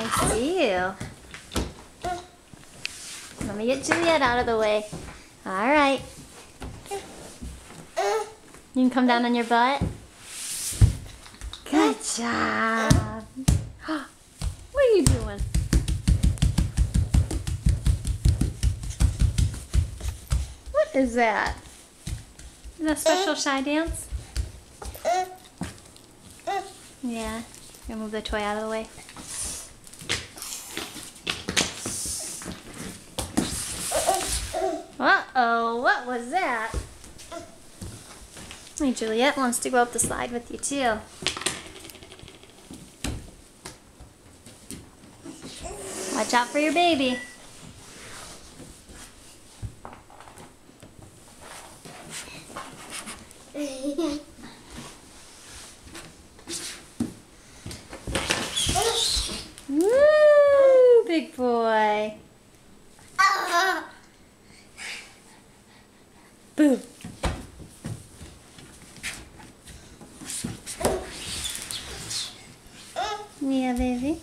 I see you. Let me get Juliet out of the way. All right. You can come down on your butt. Good job. What are you doing? What is that? Is that a special shy dance? Yeah. Gonna move the toy out of the way. Uh-oh, what was that? Hey, Juliet wants to go up the slide with you too. Watch out for your baby. Woo, big boy. Boo. Yeah, baby.